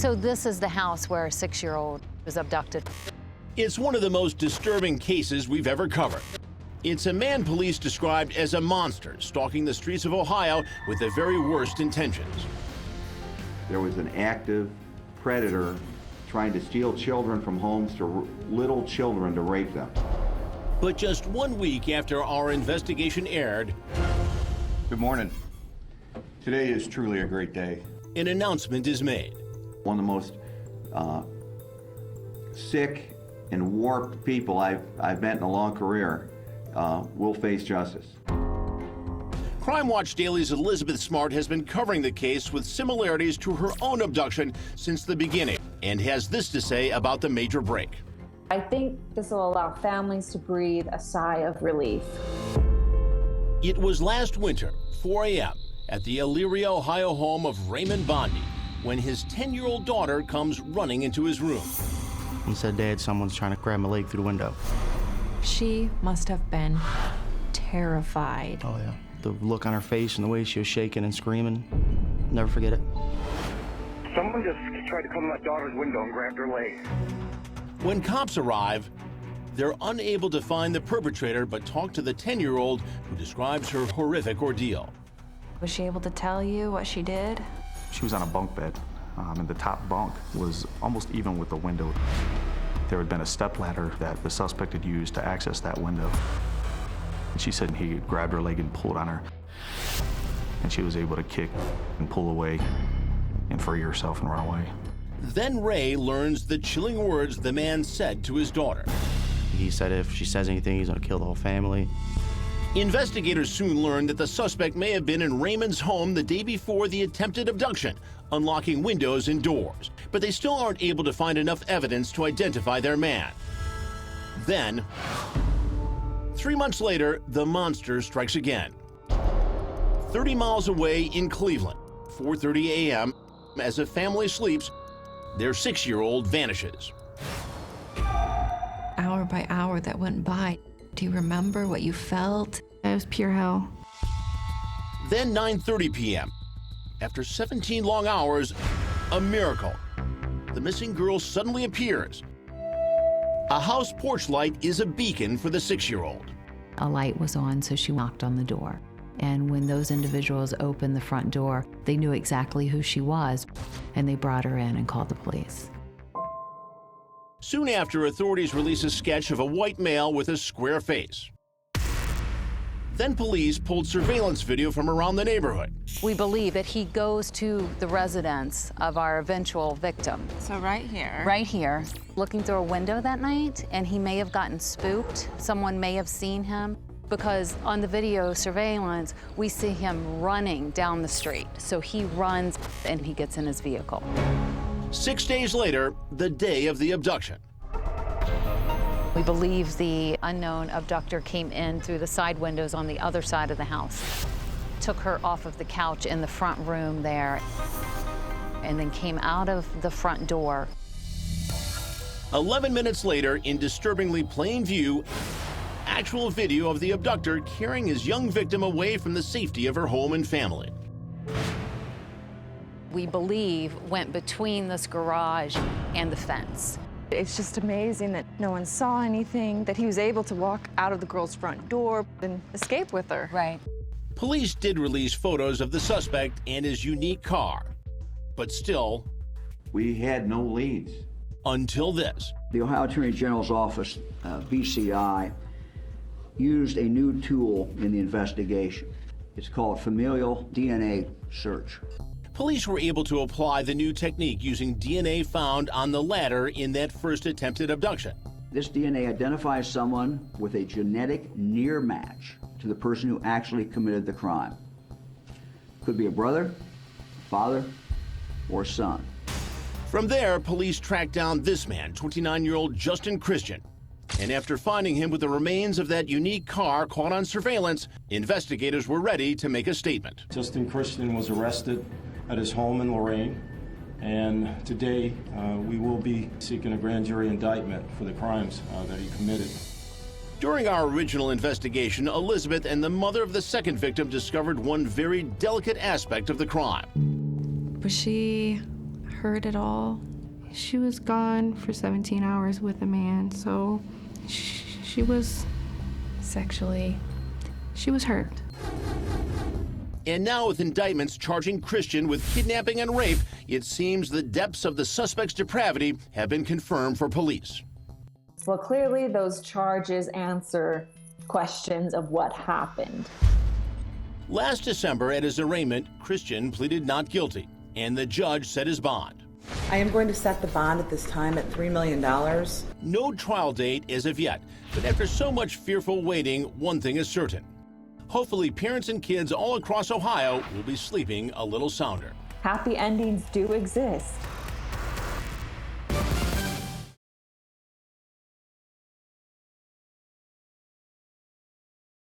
So this is the house where a 6-year-old was abducted. It's one of the most disturbing cases we've ever covered. It's a man police described as a monster stalking the streets of Ohio with the very worst intentions. There was an active predator trying to steal children from homes to little children to rape them. But just 1 week after our investigation aired, Good morning. Today is truly a great day. an announcement is made. One of the most sick and warped people I've met in a long career will face justice. Crime Watch Daily's Elizabeth Smart has been covering the case with similarities to her own abduction since the beginning, and has this to say about the major break. I think this will allow families to breathe a sigh of relief. It was last winter, 4 a.m., at the Elyria, Ohio home of Raymond Bondi, when his 10-year-old daughter comes running into his room. He said, "Dad, someone's trying to grab my leg through the window." She must have been terrified. Oh, yeah. The look on her face and the way she was shaking and screaming, never forget it. Someone just tried to come to my daughter's window and grabbed her leg. When cops arrive, they're unable to find the perpetrator but talk to the 10-year-old who describes her horrific ordeal. Was she able to tell you what she did? She was on a bunk bed, and the top bunk was almost even with the window. There had been a stepladder that the suspect had used to access that window. And she said he grabbed her leg and pulled on her, and she was able to kick and pull away and free herself and run away. Then Ray learns the chilling words the man said to his daughter. He said if she says anything, he's gonna kill the whole family. Investigators soon learned that the suspect may have been in Raymond's home the day before the attempted abduction, unlocking windows and doors. But they still aren't able to find enough evidence to identify their man. Then, 3 months later, the monster strikes again. 30 miles away in Cleveland, 4:30 a.m., as a family sleeps, their 6-year-old vanishes. Hour by hour that went by, do you remember what you felt? It was pure hell. Then 9:30 p.m. After 17 long hours, a miracle. The missing girl suddenly appears. A house porch light is a beacon for the 6-year-old. A light was on, so she knocked on the door. And when those individuals opened the front door, they knew exactly who she was, and they brought her in and called the police. Soon after, authorities release a sketch of a white male with a square face. Then police pulled surveillance video from around the neighborhood. We believe that he goes to the residence of our eventual victim. So right Right here, looking through a window that night, and he may have gotten spooked. Someone may have seen him, because on the video surveillance, we see him running down the street. So he runs and he gets in his vehicle. 6 days later, the day of the abduction. We believe the unknown abductor came in through the side windows on the other side of the house, took her off of the couch in the front room there, and then came out of the front door. 11 minutes later, in disturbingly plain view, actual video of the abductor carrying his young victim away from the safety of her home and family. We believe went between this garage and the fence. It's just amazing that no one saw anything, that he was able to walk out of the girl's front door and escape with her. Right. Police did release photos of the suspect and his unique car, but still, We had no leads. until this. The Ohio Attorney General's office, BCI, used a new tool in the investigation. It's called familial DNA search. Police were able to apply the new technique using DNA found on the ladder in that first attempted abduction. This DNA identifies someone with a genetic near match to the person who actually committed the crime. Could be a brother, father, or son. From there, police tracked down this man, 29-year-old Justin Christian. And after finding him with the remains of that unique car caught on surveillance, investigators were ready to make a statement. Justin Christian was arrested at his home in Lorain, and today we will be seeking a grand jury indictment for the crimes that he committed. During our original investigation, Elizabeth and the mother of the second victim discovered one very delicate aspect of the crime. Was she hurt at all. She was gone for 17 hours with a man, so she was sexually, she was hurt. And now with indictments charging Christian with kidnapping and rape, it seems the depths of the suspect's depravity have been confirmed for police. Well, clearly those charges answer questions of what happened. Last December at his arraignment, Christian pleaded not guilty, and the judge set his bond. I am going to set the bond at this time at $3 million. No trial date as of yet, but after so much fearful waiting, one thing is certain. Hopefully, parents and kids all across Ohio will be sleeping a little sounder. Happy endings do exist.